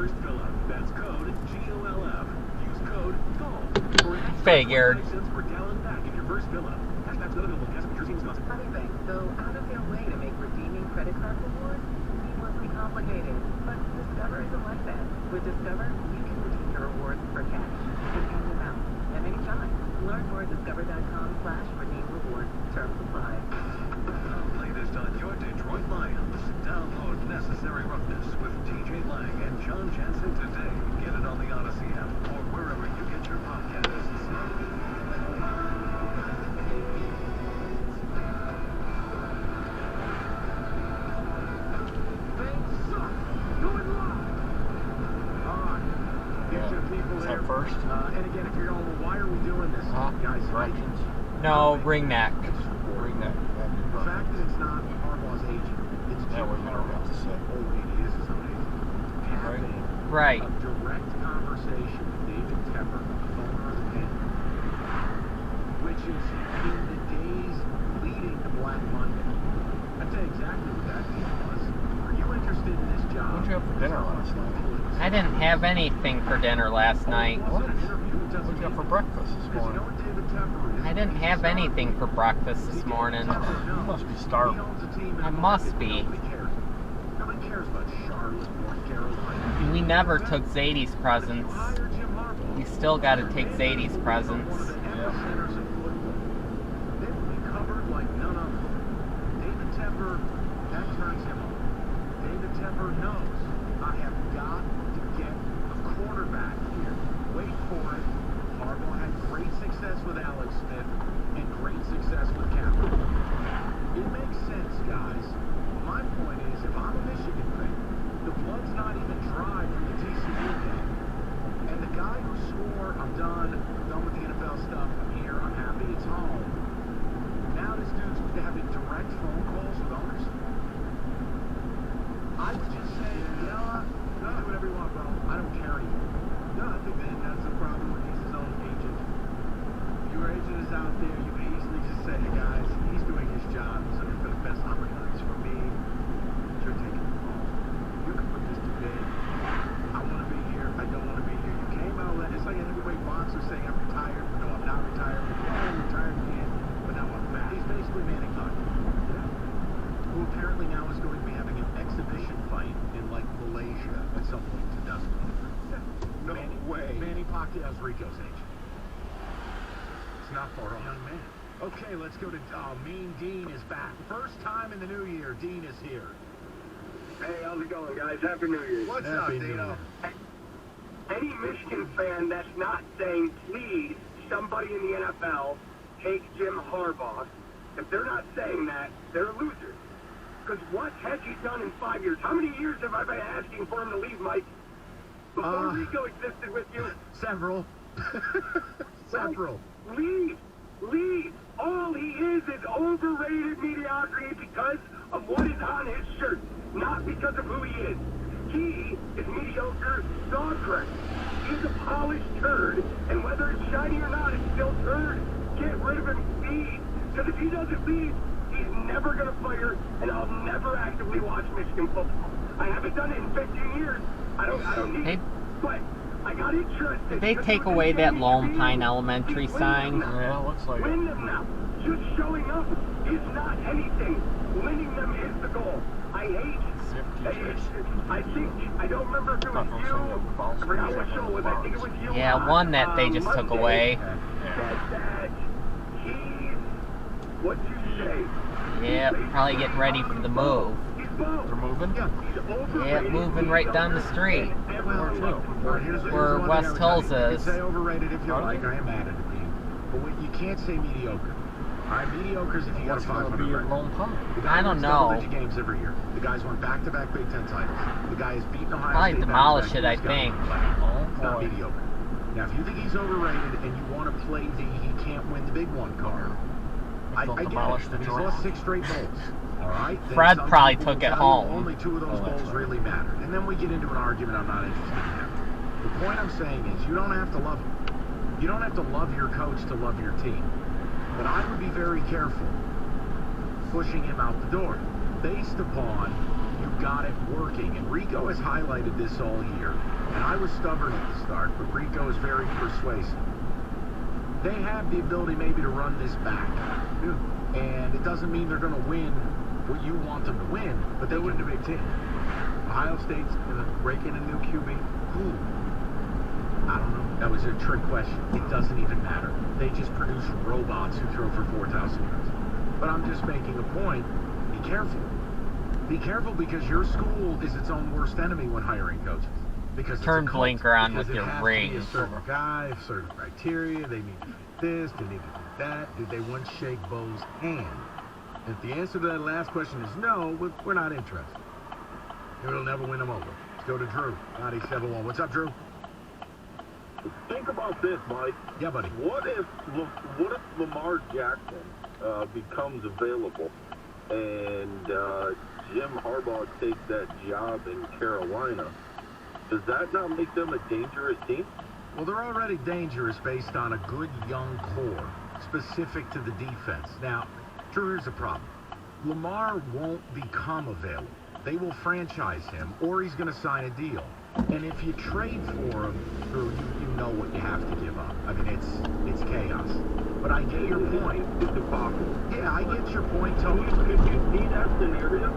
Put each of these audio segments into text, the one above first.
first fill-up. That's code GOLF. Use code GOLF for an extra Figured. 25 cents per gallon back in your first fill-up. Cashback's not available in New Jersey, Wisconsin. Money banks go out of their way to make redeeming credit card rewards seamlessly complicated. But Discover isn't like that. With Discover, you can redeem your rewards for cash in any amount at any time. Learn more at discover.com/redeem-rewards. Terms apply. The latest on your Detroit Lions. Download Necessary Roughness with TJ Lang and John Jansen today. Get it on the Odyssey app or wherever you get your podcasts. Head first. And again, if you're going, well, why are we doing this? Guys, Directions. No, ring neck. Bring that. the fact that it's not Harbaugh's agent, it's That way you don't have to say. Oh, wait, he is his own agent. Having Right. a direct conversation with David Tepper, owner of the Panthers, which is in the days leading to Black Monday. I'll tell you exactly what that meeting was. Are you interested in this job? What'd you have for dinner last night? I didn't have anything for dinner last night. What? What'd you have for breakfast this morning? I didn't have anything for breakfast this morning. You must be starving. I must be. Nobody cares about Charlotte, North Carolina. We never took Zadie's presents. We still got to take Zadie's presents. They will be covered like none other. David Tepper, that turns him on. David Tepper knows I have got to get a quarterback here. Wait for it. Harbaugh had great success with Alex Smith and great success with Kaepernick. It makes sense, guys. My point is, if I'm a Michigan fan, the blood's not even dry from the TCU game. And the guy who swore, I'm done with the NFL stuff, I'm here, I'm happy, it's home. Now this dude's having direct phone calls with owners. I would just say, you know what? Do whatever you want, bro. I don't care anymore. No, I think then that's the problem when he's his own agent. Your agent is out there, you can easily just say, hey guys, he's doing his job, he's looking for the best opportunities for me. You're taking the call. You can put this to bed. I want to be here, I don't want to be here. You came out, it's like a heavyweight boxer saying, I'm retired. No, I'm not retired. I'm retired again, but now I'm back. He's basically Manny Pacquiao, who apparently now is going to be having an exhibition fight in like Malaysia at some point in 2023. No way. Manny Pacquiao's Rico's agent. It's not far off. Young man. Okay, let's go to Mean Dean is back. First time in the new year, Dean is here. Hey, how's it going, guys? Happy New Year. What's up, Dino? Any Michigan fan that's not saying, please, somebody in the NFL, take Jim Harbaugh, if they're not saying that, they're a loser. Because what has he done in 5 years? How many years have I been asking for him to leave, Mike? Before Rico existed with you? Several. Several. Leave. Leave. All he is overrated mediocrity because of what is on his shirt, not because of who he is. He is mediocre dog crap. He's a polished turd, and whether it's shiny or not, it's still turd. Get rid of him, leave. Because if he doesn't leave, he's never going to fire, and I'll never actively watch Michigan football. I haven't done it in 15 years. I don't need it. But I got interested. Did they take away that Lone Pine Elementary sign? Yeah, looks like Win it. them now. Just showing up is not anything. Winning them is the goal. I hate. I don't remember if it was you. I forgot what show it was. I think it was you. Yeah, one that they just took away. That he's, what'd you say? Yeah, probably getting ready for the move. He's bold. They're moving? Yeah, moving right down the street. Where Here's West Hills You can is. say overrated if you Are like. they? I am mad at it, Dean. But you can't say mediocre. All right, mediocre is if you got a What's going to 500 be at record. Lone Pine? The guy I don't wins know. double-digit games every year. The guy's won back-to-back Big Ten titles. The guy has beaten Ohio Probably State. demolish back-to-back it, I years. Got think. money. It's not boy. mediocre. Now, if you think he's overrated and you want to play the he can't win the big one card, I They'll get demolish it. the He's draft. lost 6 straight bowls. All right? Then Fred some probably people took will it tell you home. Only 2 of those Oh, that's bowls right. really mattered. And then we get into an argument I'm not interested in having. The point I'm saying is you don't have to love him. You don't have to love your coach to love your team. But I would be very careful pushing him out the door based upon you got it working. And Rico has highlighted this all year. And I was stubborn at the start, but Rico is very persuasive. They have the ability maybe to run this back. And it doesn't mean they're going to win what you want them to win, but they win the Big Ten. Ohio State's going to break in a new QB. Who? I don't know. That was a trick question. It doesn't even matter. They just produce robots who throw for 4,000 yards. But I'm just making a point. Be careful. Be careful because your school is its own worst enemy when hiring coaches. Because Turn it's a cult. blinker on Because with it your has to be ring. a certain guy, certain criteria. They need to do this, they need to do that. Did they once shake Bo's hand? If the answer to that last question is no, we're not interested. It'll never win them over. Let's go to Drew. 97-1. What's up, Drew? Think about this, Mike. Yeah, buddy. What if Lamar Jackson becomes available and Jim Harbaugh takes that job in Carolina? Does that not make them a dangerous team? Well, they're already dangerous based on a good young core, specific to the defense. Now, Drew, here's the problem. Lamar won't become available. They will franchise him, or he's going to sign a deal. And if you trade for him, Drew, you know what you have to give up. I mean, it's chaos. But I get your point. It's impossible. Yeah, I get your point, Tony. Could you see that scenario?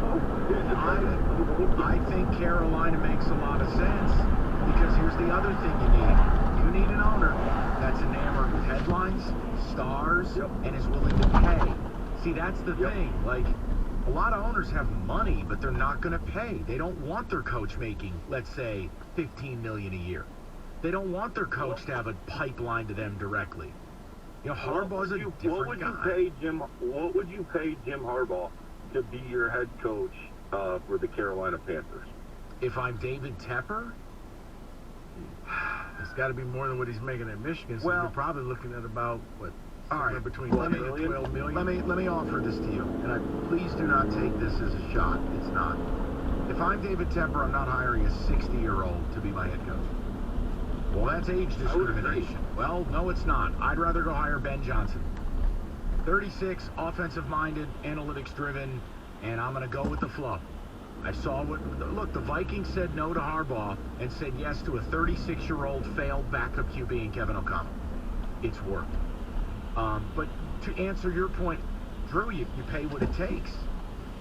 I think Carolina makes a lot of sense because here's the other thing you need. You need an owner that's enamored with headlines, stars, and is willing to pay. See, that's the thing. Like, a lot of owners have money, but they're not going to pay. They don't want their coach making, let's say, $15 million a year. They don't want their coach to have a pipeline to them directly. You know, Harbaugh's a different guy. What would you pay Jim Harbaugh to be your head coach for the Carolina Panthers? If I'm David Tepper, It's got to be more than what he's making at Michigan. So Well- you're probably looking at about, what, all right, somewhere between let 10 me- and 12 million? Let me offer this to you, and please do not take this as a shot. It's not. If I'm David Tepper, I'm not hiring a 60-year-old to be my head coach. Well, that's age discrimination. Well, no, it's not. I'd rather go hire Ben Johnson. 36, offensive-minded, analytics-driven, and I'm going to go with the flow. I saw look, the Vikings said no to Harbaugh and said yes to a 36-year-old failed backup QB in Kevin O'Connell. It's worked. But to answer your point, Drew, you pay what it takes.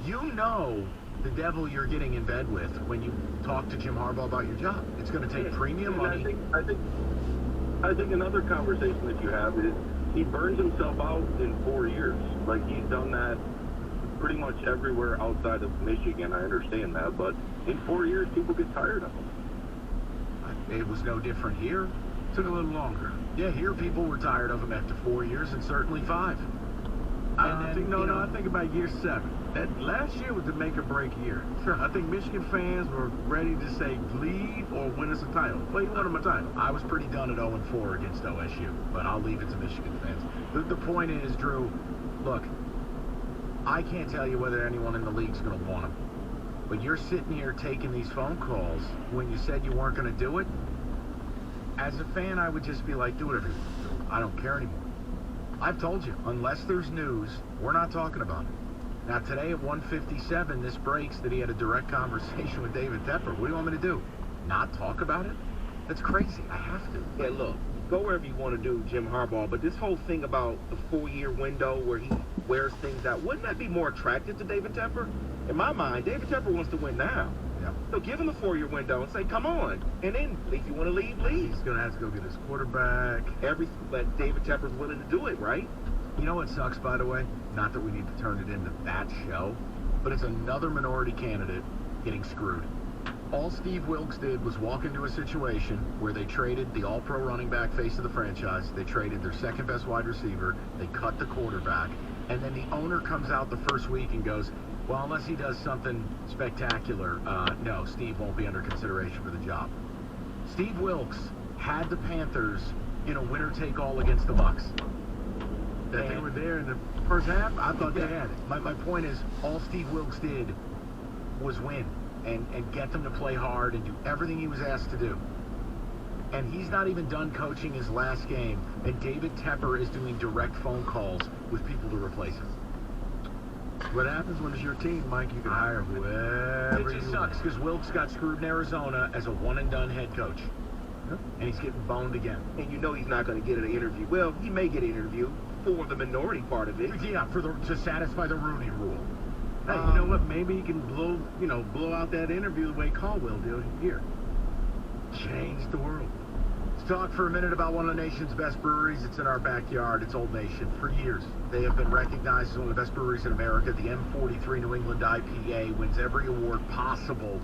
You know the devil you're getting in bed with when you talk to Jim Harbaugh about your job. It's going to take premium money. I think another conversation that you have is he burns himself out in 4 years. Like, he's done that pretty much everywhere outside of Michigan. I understand that, but in 4 years, people get tired of him. It was no different here. Took a little longer. Yeah, here people were tired of him after 4 years and certainly 5. I think about year 7. That last year was the make or break year. I think Michigan fans were ready to say leave or win us a title. Play one of them a title. I was pretty done at 0-4 against OSU, but I'll leave it to Michigan fans. The point is, Drew, look, I can't tell you whether anyone in the league's going to want him. But you're sitting here taking these phone calls when you said you weren't going to do it. As a fan, I would just be like, do whatever you want to do. I don't care anymore. I've told you, unless there's news, we're not talking about it. Now, today at 1:57, this breaks that he had a direct conversation with David Tepper. What do you want me to do? Not talk about it? That's crazy. I have to. Yeah, look, go wherever you want to do, Jim Harbaugh, but this whole thing about the 4-year window where he wears things out, wouldn't that be more attractive to David Tepper? In my mind, David Tepper wants to win now. Yeah. So give him the 4-year window and say, come on. And then if you want to leave, leave. He's going to have to go get his quarterback. But David Tepper's willing to do it, right? You know what sucks, by the way? Not that we need to turn it into that show, but it's another minority candidate getting screwed. All Steve Wilkes did was walk into a situation where they traded the all-pro running back face of the franchise, they traded their second-best wide receiver, they cut the quarterback, and then the owner comes out the first week and goes, well, unless he does something spectacular, no, Steve won't be under consideration for the job. Steve Wilkes had the Panthers in a winner-take-all against the Bucs. That they were there in the first half, I thought they had it. My point is, all Steve Wilkes did was win and get them to play hard and do everything he was asked to do. And he's not even done coaching his last game, and David Tepper is doing direct phone calls with people to replace him. What happens when it's your team, Mike? You can hire whoever It just you sucks because Wilkes got screwed in Arizona as a one-and-done head coach. Yep. And he's getting boned again. And you know he's not going to get an interview. Well, he may get an interview for the minority part of it. Yeah, to satisfy the Rooney Rule. Hey, you know what? Maybe he can blow out that interview the way Caldwell did here. Change the world. Let's talk for a minute about one of the nation's best breweries. It's in our backyard. It's Old Nation. For years, they have been recognized as one of the best breweries in America. The M43 New England IPA wins every award possible.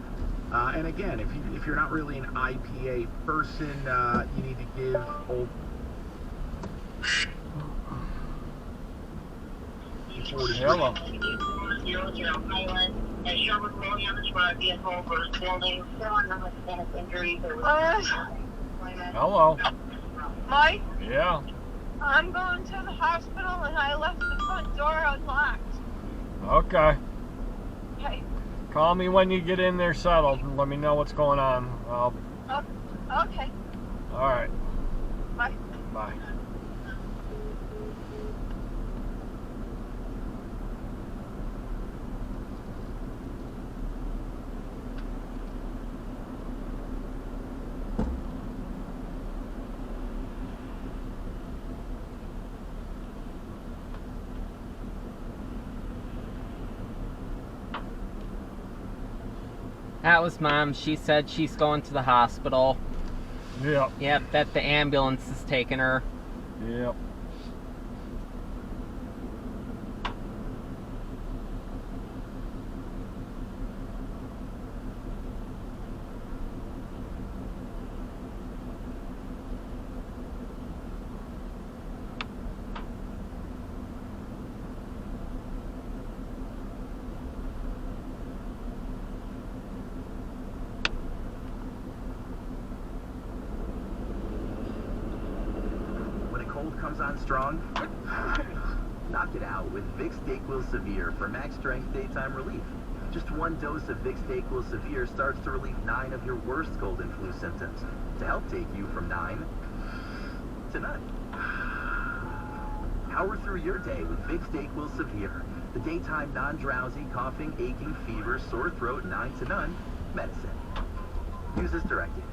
And again, if you're not really an IPA person, you need to give Old... Hello. Hello. Mike, Yeah. I'm going to the hospital and I left the front door unlocked. Okay. Okay. Call me when you get in there settled and let me know what's going on. Okay. All right. Bye. Bye. That was Mom. She said she's going to the hospital. Yep. Yep, that the ambulance is taking her. Yep. Comes on strong, knock it out with Vicks DayQuil Severe for max strength daytime relief. Just one dose of Vicks DayQuil Severe starts to relieve 9 of your worst cold and flu symptoms to help take you from 9 to none. Power through your day with Vicks DayQuil Severe, the daytime non-drowsy, coughing, aching, fever, sore throat, 9 to none medicine. Use as directed.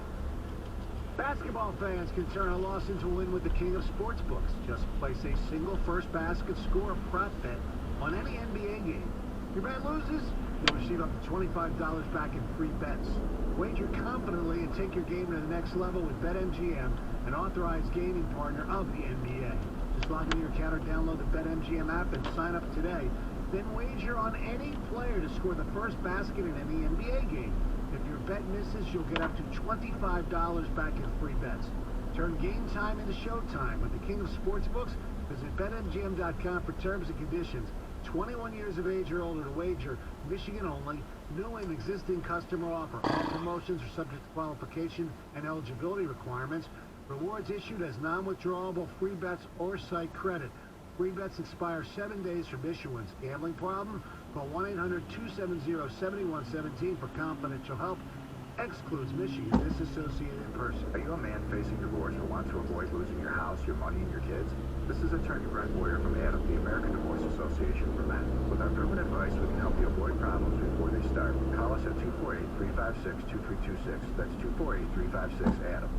Basketball fans can turn a loss into a win with the king of sportsbooks. Just place a single first basket score prop bet on any NBA game. Your bet loses, you'll receive up to $25 back in free bets. Wager confidently and take your game to the next level with BetMGM, an authorized gaming partner of the NBA. Just log into your account or download the BetMGM app and sign up today. Then wager on any player to score the first basket in any NBA game. If your bet misses, you'll get up to $25 back in free bets. Turn game time into showtime with the king of sportsbooks. Visit BetMGM.com for terms and conditions. 21 years of age or older to wager. Michigan only. New and existing customer offer. All promotions are subject to qualification and eligibility requirements. Rewards issued as non-withdrawable free bets or site credit. Free bets expire 7 days from issuance. Gambling problem? Call 1-800-270-7117 for confidential help. Excludes Michigan disassociated person. Are you a man facing divorce or want to avoid losing your house, your money, and your kids? This is attorney Brent Boyer from ADAM, the American Divorce Association for Men. With our proven advice, we can help you avoid problems before they start. Call us at 248-356-2326. That's 248-356-ADAM.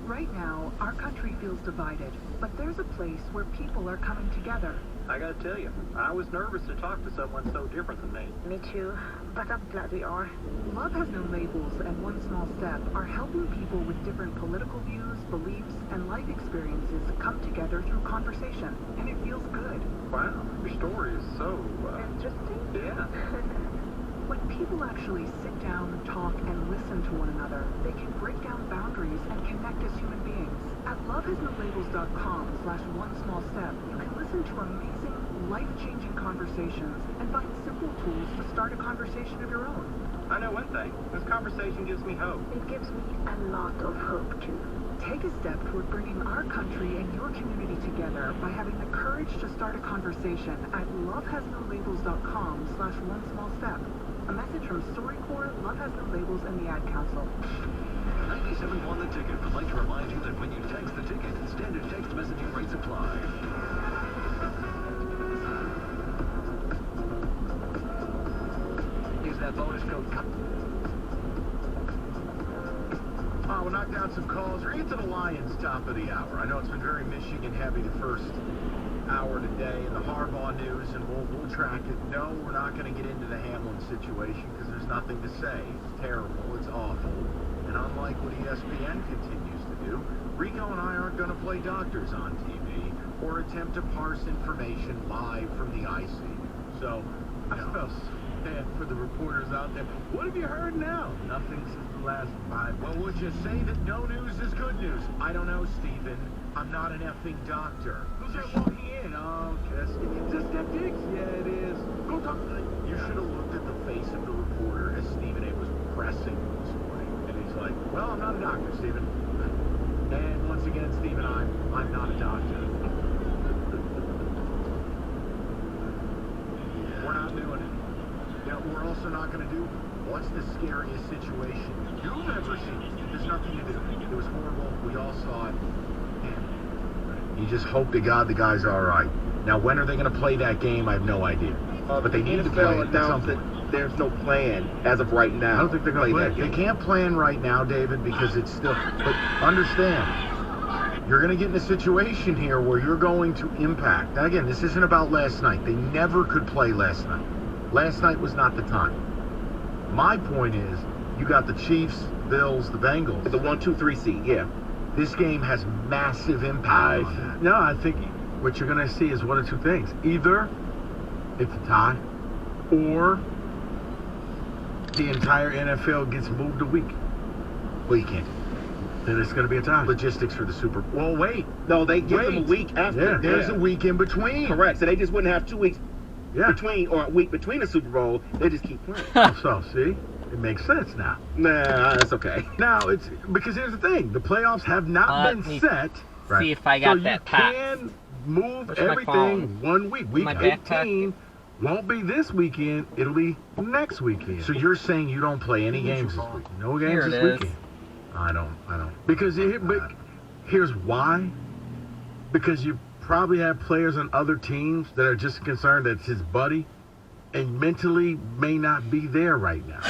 Right now, our country feels divided, but there's a place where people are coming together. I gotta tell you, I was nervous to talk to someone so different than me. Me too, but I'm glad we are. Love Has No Labels and One Small Step are helping people with different political views, beliefs, and life experiences come together through conversation, and it feels good. Wow, your story is so, Interesting? yeah. When people actually sit down, talk, and listen to one another, they can break down boundaries and connect as human beings. At lovehasnolabels.com/onesmallstep, you can listen to amazing, life-changing conversations and find simple tools to start a conversation of your own. I know one thing. This conversation gives me hope. It gives me a lot of hope, too. Take a step toward bringing our country and your community together by having the courage to start a conversation at lovehasnolabels.com/onesmallstep. A message from StoryCorps, Love Has No Labels, and the Ad Council. 97 won the ticket would like to remind you that when you text the ticket, standard text messaging rates apply. We'll knock down some calls. We're into the Lions top of the hour. I know it's been very Michigan heavy the first hour today in the Harbaugh news, and we'll track it. No, we're not going to get into the Hamlin situation because there's nothing to say. It's terrible. It's awful. And unlike what ESPN continues to do, Rico and I aren't going to play doctors on TV or attempt to parse information live from the IC. So, I felt bad for the reporters out there. What have you heard now? Nothing since the last 5 minutes. Well, would you say that no news is good news? I don't know, Stephen. I'm not an effing doctor. Who's that walking in? Oh, is this Steph Diggs? Yeah, it is. Go talk to them. You should have looked at the face of the reporter as Stephen A. was pressing this morning. And he's like, well, I'm not a doctor, Stephen. And once again, Stephen, I'm not a doctor. We're not doing it. Yeah, we're also not going to do what's the scariest situation you've ever seen. There's nothing to do. It was horrible. We all saw it. And you just hope to God the guys are all right. Now, when are they going to play that game? I have no idea. But they need to play it at some point. There's no plan as of right now. I don't think they're going to play that game. They can't plan right now, David, because it's still... But understand, you're going to get in a situation here where you're going to impact. Now, again, this isn't about last night. They never could play last night. Last night was not the time. My point is, you got the Chiefs, Bills, the Bengals. The 1-2-3 seed, yeah. This game has massive impact on that. No, I think what you're going to see is one of two things. Either it's a tie, or the entire NFL gets moved a week. Well, you can't. Then it's going to be a tie. Logistics for the Super Bowl. Well, wait. No, they give them a week after. Yeah, there's a week in between. Correct. So they just wouldn't have 2 weeks between, or a week between the Super Bowl. They just keep playing. So, see? It makes sense now. Nah, that's okay. Now, it's because here's the thing. The playoffs have not been set. See if I got so that you can move everything 1 week. Week 18 won't be this weekend. It'll be next weekend. So you're saying you don't play any games this week? No games this weekend. I don't. Because here's why. Because you probably have players on other teams that are just concerned that it's his buddy and mentally may not be there right now.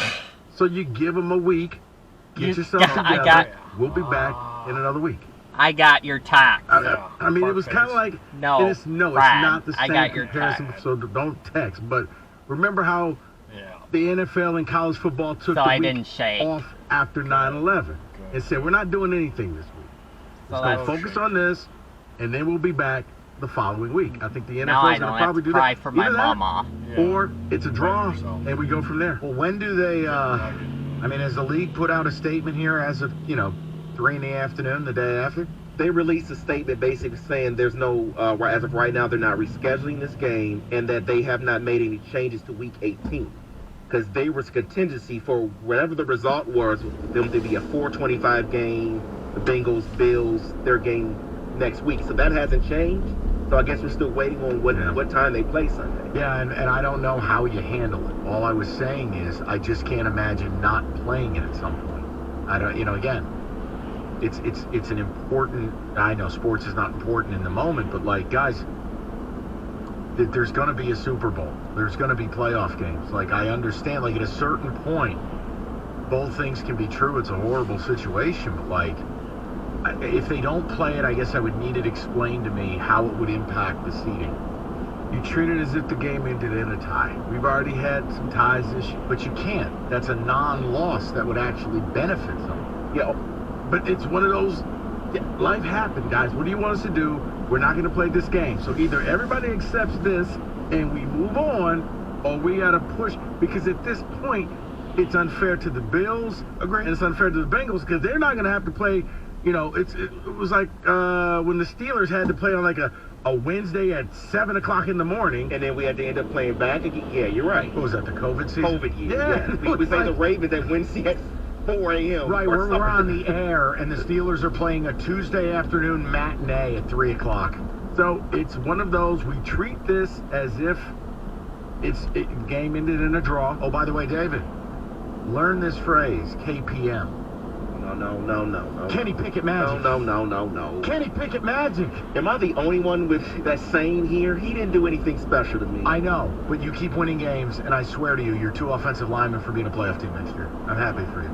So you give them a week, get yourself together. We'll be back in another week. I got your tax. I mean, it was kind of like, it's not the same comparison, so don't text. But remember how the NFL and college football took the week off after 9/11 and said, we're not doing anything this week. Let's go focus on this, and then we'll be back the following week. I think the NFL is going to probably do that. For my mama. Or it's a draw, and we go from there. Well, when do they, I mean, has the league put out a statement here as of, 3 in the afternoon, the day after? They released a statement basically saying there's no, as of right now, they're not rescheduling this game, and that they have not made any changes to week 18. Because they were contingency for whatever the result was, them to be a 4:25 game, the Bengals, Bills, their game next week. So that hasn't changed. So I guess we're still waiting on what time they play Sunday. Yeah, and I don't know how you handle it. All I was saying is I just can't imagine not playing it at some point. I don't, again, it's an important, I know sports is not important in the moment, but like, guys, there's going to be a Super Bowl. There's going to be playoff games. Like, I understand, like, at a certain point, both things can be true. It's a horrible situation, but like, if they don't play it, I guess I would need it explained to me how it would impact the seeding. You treat it as if the game ended in a tie. We've already had some ties this year. But you can't. That's a non-loss that would actually benefit someone. Yeah, but it's one of those, life happened, guys. What do you want us to do? We're not going to play this game. So either everybody accepts this and we move on, or we got to push. Because at this point, it's unfair to the Bills, and it's unfair to the Bengals, because they're not going to have to play. It was like when the Steelers had to play on like a Wednesday at 7 o'clock in the morning. And then we had to end up playing back again. Yeah, you're right. What was that, the COVID season? COVID year. Yeah. We played the Ravens at Wednesday at 4 a.m. Right, we're on the air, and the Steelers are playing a Tuesday afternoon matinee at 3 o'clock. So it's one of those, we treat this as if the game ended in a draw. Oh, by the way, David, learn this phrase, KPM. No. Kenny Pickett Magic. No. Kenny Pickett Magic. Am I the only one with that saying here? He didn't do anything special to me. I know, but you keep winning games, and I swear to you, you're 2 offensive linemen for being a playoff team next year. I'm happy for you.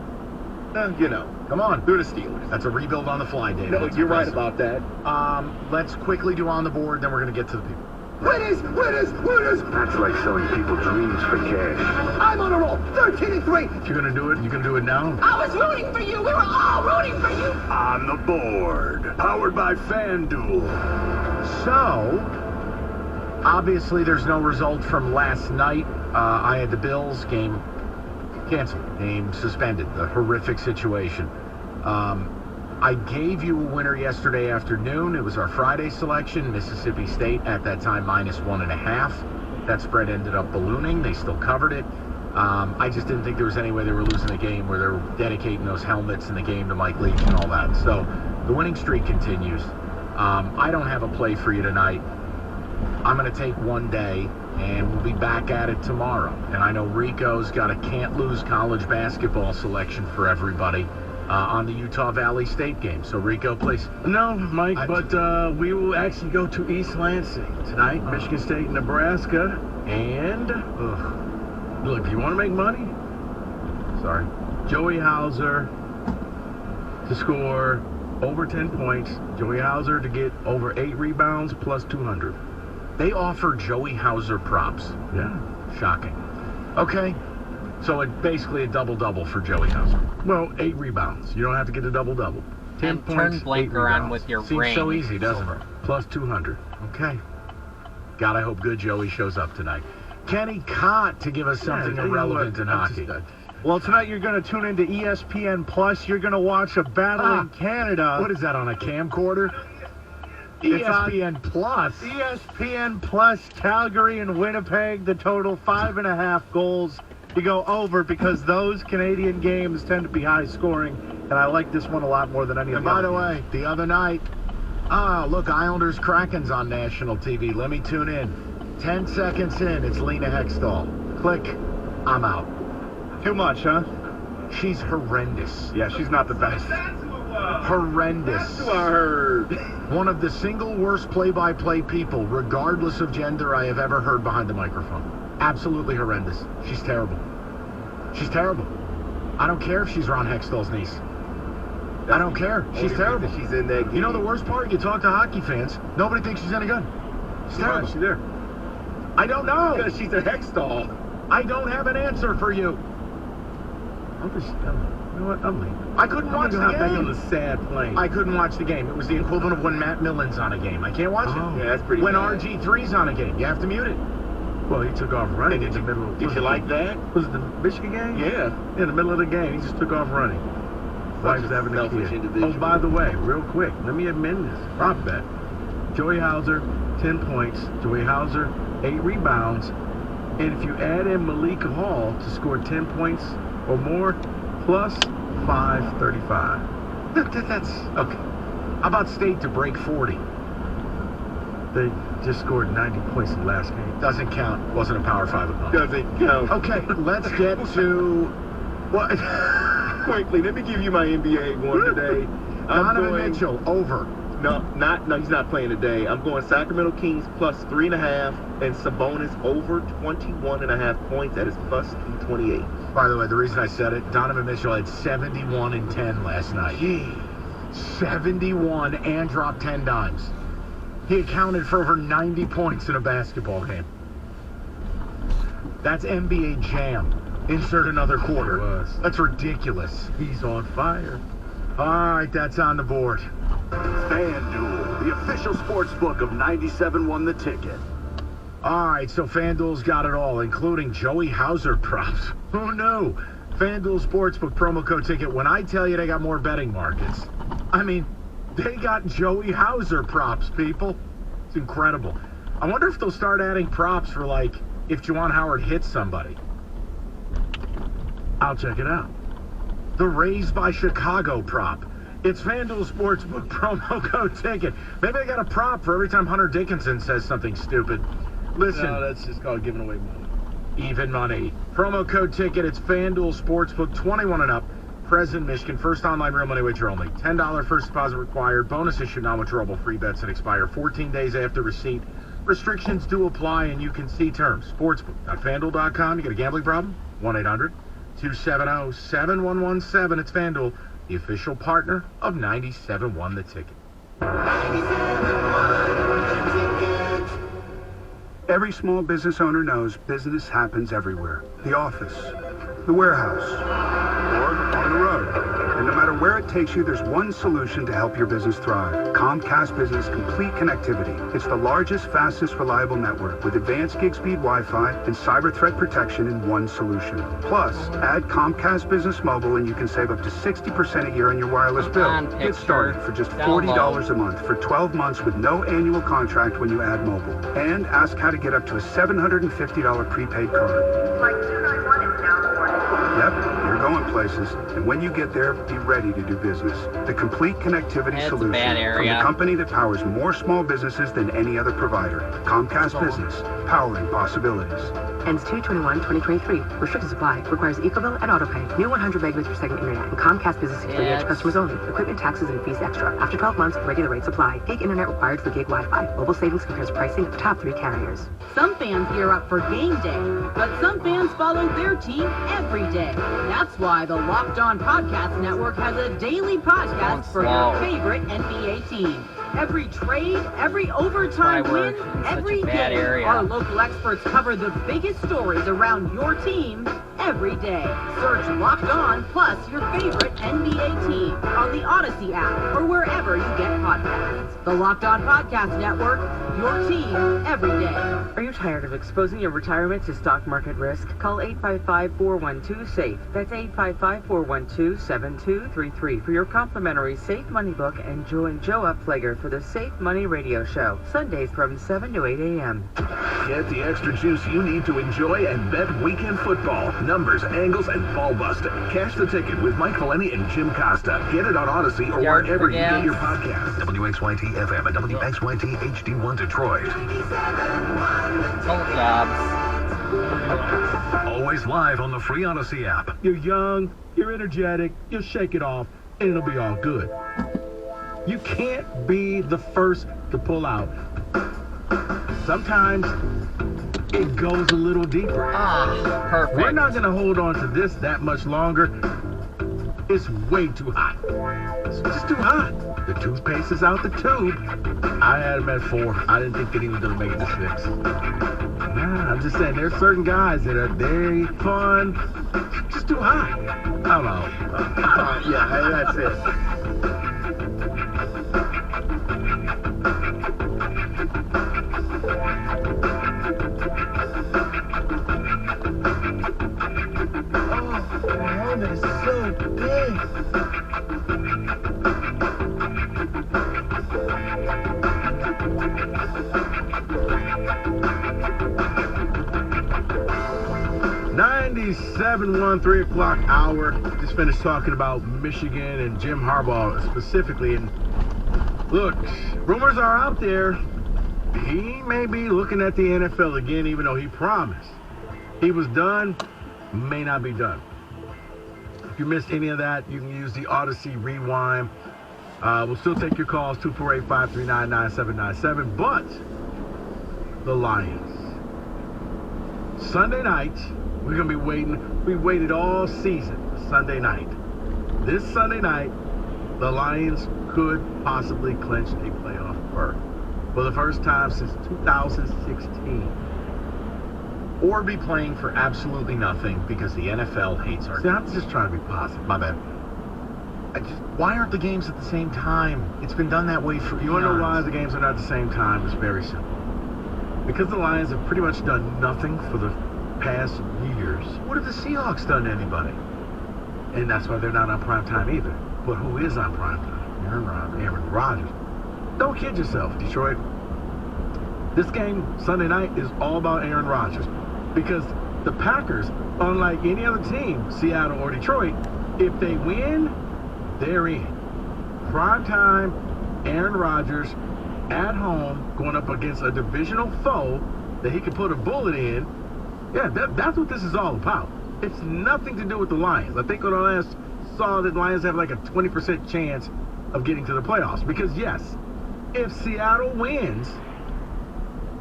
Come on. They're the Steelers. That's a rebuild on the fly, David. No, That's you're right impressive. about that. Let's quickly do on the board, then we're going to get to the people. Winners! That's like selling people dreams for cash. I'm on a roll. 13-3. If you're going to do it, you're going to do it now. I was rooting for you. We were all rooting for you. On the board. Powered by FanDuel. So, obviously there's no result from last night. I had the Bills game canceled, game suspended, the horrific situation. I gave you a winner yesterday afternoon. It was our Friday selection, Mississippi State, at that time -1.5. That spread ended up ballooning. They still covered it. I just didn't think there was any way they were losing the game where they're dedicating those helmets in the game to Mike Leach and all that. So the winning streak continues. I don't have a play for you tonight. I'm going to take one day, and we'll be back at it tomorrow. And I know Rico's got a can't-lose college basketball selection for everybody on the Utah Valley State game. So, Rico, please. No, Mike, but we will actually go to East Lansing tonight, Michigan State, Nebraska. And, look, you want to make money? Sorry. Joey Hauser to score over 10 points. Joey Hauser to get over 8 rebounds plus 200. They offer Joey Hauser props. Yeah. Shocking. Okay. So it basically a double-double for Joey Hauser. Well, 8 rebounds. You don't have to get a double-double. 10 And points, turn 8 Blanker on rebounds. with your Seems ring. so easy, doesn't it? Plus 200. Okay. God, I hope good Joey shows up tonight. Kenny Cott to give us something irrelevant in hockey. Well, tonight you're going to tune into ESPN Plus. You're going to watch a battle in Canada. What is that, on a camcorder? It's ESPN Plus. ESPN Plus, Calgary and Winnipeg, the total 5.5 goals. You go over because those Canadian games tend to be high scoring, and I like this one a lot more than any of And the by other the way, the other night, look, Islanders Kraken's on national TV. Let me tune in. 10 seconds in, it's Lena Hextall. Click. I'm out. Too much, huh? She's horrendous. Yeah, she's not the best. Horrendous. That's what I heard. One of the single worst play-by-play people, regardless of gender, I have ever heard behind the microphone. Absolutely horrendous. She's terrible. She's terrible. I don't care if she's Ron Hextall's niece. I don't care. She's terrible. She's in that game. You know the worst part? You talk to hockey fans, nobody thinks she's any good. She's terrible. She's there. I don't know. Because she's a Hextall. I don't have an answer for you. You know what? I'm leaving. I couldn't watch the back on the game. sad plane. I couldn't watch the game. It was the equivalent of when Matt Millen's on a game. I can't watch it. Yeah, that's pretty When bad. RG3's on a game, you have to mute it. Well, he took off running in the middle of Did you like that? Was it the Michigan game? Yeah. In the middle of the game, he just took off running. Wife's a having a selfish kid. individual. Oh, by the way, real quick, let me amend this. Prop bet. Joey Hauser, 10 points. Joey Hauser, 8 rebounds. And if you add in Malik Hall to score 10 points or more, plus 535. That's okay. How about State to break 40? They just scored 90 points in the last game. Doesn't count. Wasn't a Power 5 opponent. Doesn't count. Okay, let's get to what? Quickly, let me give you my NBA one today. Donovan Mitchell over. No, he's not playing today. I'm going Sacramento Kings plus 3.5 and Sabonis over 21.5 points. That is plus 228. By the way, the reason I said it, Donovan Mitchell had 71 and 10 last night. 71 and dropped 10 dimes. He accounted for over 90 points in a basketball game. That's NBA Jam. Insert another quarter. It was. That's ridiculous. He's on fire. All right, that's on the board. FanDuel, the official sports book of 97.1 The Ticket. All right, so FanDuel's got it all, including Joey Hauser props. Who knew? FanDuel Sportsbook promo code ticket. When I tell you they got more betting markets, I mean, they got Joey Hauser props, people. It's incredible. I wonder if they'll start adding props for, like, if Juwan Howard hits somebody. I'll check it out. The Raised by Chicago prop. It's FanDuel Sportsbook promo code ticket. Maybe they got a prop for every time Hunter Dickinson says something stupid. Listen. No, that's just called giving away money. Even money. Promo code ticket. It's FanDuel Sportsbook 21 and up. President, Michigan. First online real money wager only. $10 first deposit required. Bonus issue non-withdrawable free bets that expire 14 days after receipt. Restrictions do apply, and you can see terms. Sportsbook.fanduel.com. You got a gambling problem? 1-800-270-7117. It's FanDuel, the official partner of 97.1 The Ticket. Every small business owner knows business happens everywhere. The office, the warehouse, or on the road. And no matter where it takes you, there's one solution to help your business thrive. Comcast Business Complete Connectivity. It's the largest, fastest, reliable network with advanced gig speed Wi-Fi and cyber threat protection in one solution. Plus, add Comcast Business Mobile and you can save up to 60% a year on your wireless bill. Get started for just $40 a month for 12 months with no annual contract when you add mobile. And ask how to get up to a $750 prepaid card. Flight 291 is now boarded. Yep, you're going places. And when you get there, be ready to do business. The Complete Connectivity Solution from the company that powers more small businesses than any other provider. Comcast Business, powering possibilities. Ends 2/21/2023. Restricted supply. Requires EcoBill and AutoPay. New 100 megabits per second internet. And Comcast Business 630H customers only. Equipment, taxes, and fees extra. After 12 months, regular rates apply. Gig internet required for gig Wi-Fi. Mobile savings compares pricing of the top 3 carriers. Some fans gear up for game day, but some fans follow their team every day. That's why the Locked On Podcast Network has a daily podcast for your favorite NBA team. Every trade, every overtime win, every day, our local experts cover the biggest stories around your team every day. Search Locked On plus your favorite NBA team on the Odyssey app or wherever you get podcasts. The Locked On Podcast Network, your team every day. Are you tired of exposing your retirement to stock market risk? Call 855-412-SAFE. That's 855-412-7233 for your complimentary Safe Money book, and join Joe Upflager for the Safe Money Radio Show, Sundays from 7 to 8 a.m. Get the extra juice you need to enjoy and bet weekend football. Numbers, angles, and ball busting. Cash the Ticket with Mike Valeni and Jim Costa. Get it on Odyssey or wherever you get your podcast. WXYT FM and WXYT HD1 Detroit. Always live on the free Odyssey app. You're young, you're energetic, you'll shake it off, and it'll be all good. You can't be the first to pull out. Sometimes it goes a little deeper. Perfect. We're not going to hold on to this that much longer. It's way too hot. It's just too hot. The toothpaste is out the tube. I had him at 4. I didn't think that he was going to make it to 6. Nah, I'm just saying, there's certain guys that are very fun. It's just too hot. I'm out. Yeah, that's it. It's so big. .97 3 o'clock hour. Just finished talking about Michigan and Jim Harbaugh specifically. And look, rumors are out there. He may be looking at the NFL again, even though he promised he was done. May not be done. If you missed any of that, you can use the Odyssey Rewind. We'll still take your calls, 248-539-9797. But the Lions. Sunday night, we're going to be waiting. We waited all season for Sunday night. This Sunday night, the Lions could possibly clinch a playoff berth for the first time since 2016. Or be playing for absolutely nothing because the NFL hates our... See, I'm just trying to be positive. My bad. Why aren't the games at the same time? It's been done that way for eons. You want to know why the games are not at the same time? It's very simple. Because the Lions have pretty much done nothing for the past years. What have the Seahawks done to anybody? And that's why they're not on prime time either. But who is on prime time? Aaron Rodgers. Don't kid yourself, Detroit. This game, Sunday night, is all about Aaron Rodgers. Because the Packers, unlike any other team, Seattle or Detroit, if they win, they're in. Prime time, Aaron Rodgers at home going up against a divisional foe that he can put a bullet in. Yeah, that's what this is all about. It's nothing to do with the Lions. I think on the last saw that the Lions have like a 20% chance of getting to the playoffs. Because, yes, if Seattle wins,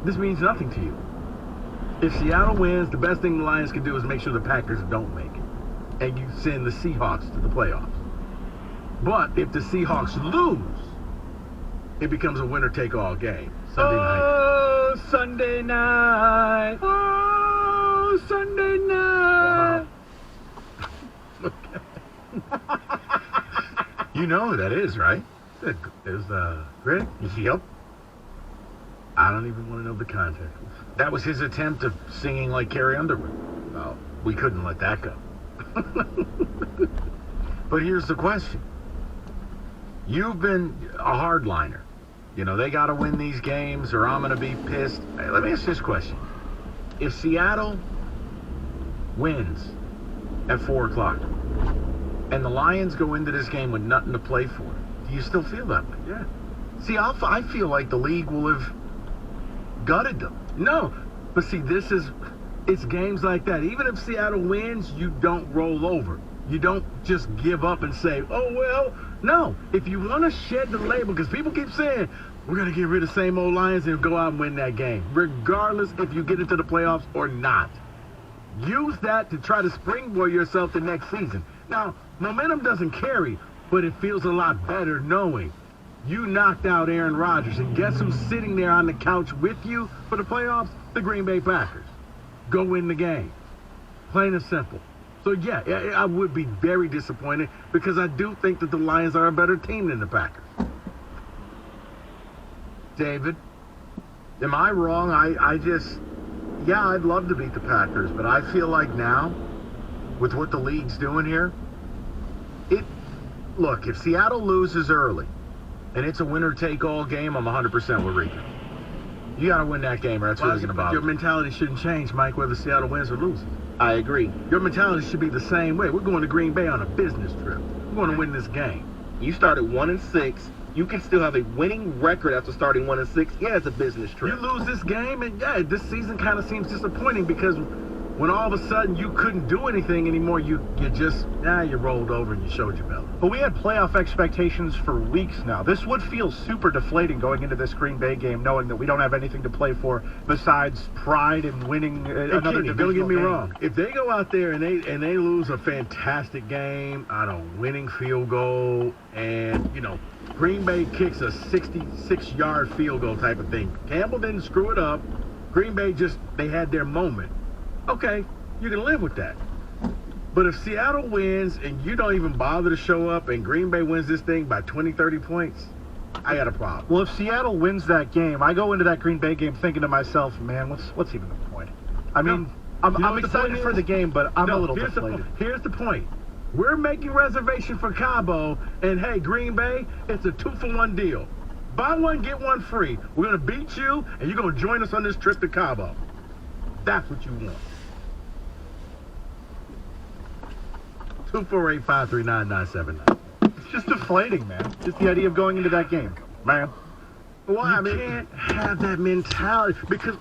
this means nothing to you. If Seattle wins, the best thing the Lions can do is make sure the Packers don't make it. And you send the Seahawks to the playoffs. But if the Seahawks lose, it becomes a winner-take-all game. Sunday night. Oh, Sunday night. Oh, Sunday night. You know who that is, right? Is Greg? Yep. I don't even want to know the context. That was his attempt of singing like Carrie Underwood. Oh, we couldn't let that go. But here's the question. You've been a hardliner. You know, they got to win these games or I'm going to be pissed. Hey, let me ask this question. If Seattle wins at 4 o'clock and the Lions go into this game with nothing to play for, do you still feel that way? Yeah. See, I feel like the league will have gutted them. No, but see, it's games like that. Even if Seattle wins, you don't roll over. You don't just give up and say, oh, well, no. If you want to shed the label, because people keep saying, we're going to get rid of same old Lions and go out and win that game, regardless if you get into the playoffs or not. Use that to try to springboard yourself the next season. Now, momentum doesn't carry, but it feels a lot better knowing you knocked out Aaron Rodgers. And guess who's sitting there on the couch with you for the playoffs? The Green Bay Packers. Go win the game. Plain and simple. So, yeah, I would be very disappointed because I do think that the Lions are a better team than the Packers. David, am I wrong? I'd love to beat the Packers, but I feel like now, with what the league's doing here, look, if Seattle loses early and it's a winner-take-all game, I'm 100% with Rico. You got to win that game or that's really going to bother. Your mentality shouldn't change, Mike, whether Seattle wins or loses. I agree. Your mentality should be the same way. We're going to Green Bay on a business trip. We're going to win this game. You started 1-6. You can still have a winning record after starting 1-6. Yeah, it's a business trip. You lose this game, and yeah, this season kind of seems disappointing because when all of a sudden you couldn't do anything anymore, you rolled over and you showed your belly. But we had playoff expectations for weeks now. This would feel super deflating going into this Green Bay game, knowing that we don't have anything to play for besides pride in winning another divisional don't get me game. wrong. If they go out there and they lose a fantastic game on a winning field goal, and Green Bay kicks a 66-yard field goal type of thing. Campbell didn't screw it up. Green Bay they had their moment. Okay, you can live with that. But if Seattle wins and you don't even bother to show up and Green Bay wins this thing by 20, 30 points, I got a problem. Well, if Seattle wins that game, I go into that Green Bay game thinking to myself, man, what's even the point? I mean, I'm excited for the game, but I'm a little deflated. Here's the point. We're making reservation for Cabo, and hey, Green Bay, it's a 2-for-1 deal. Buy one, get one free. We're going to beat you, and you're going to join us on this trip to Cabo. That's what you want. 248-539-979. It's just deflating, man. Just the idea of going into that game, man. Well, you can't have that mentality because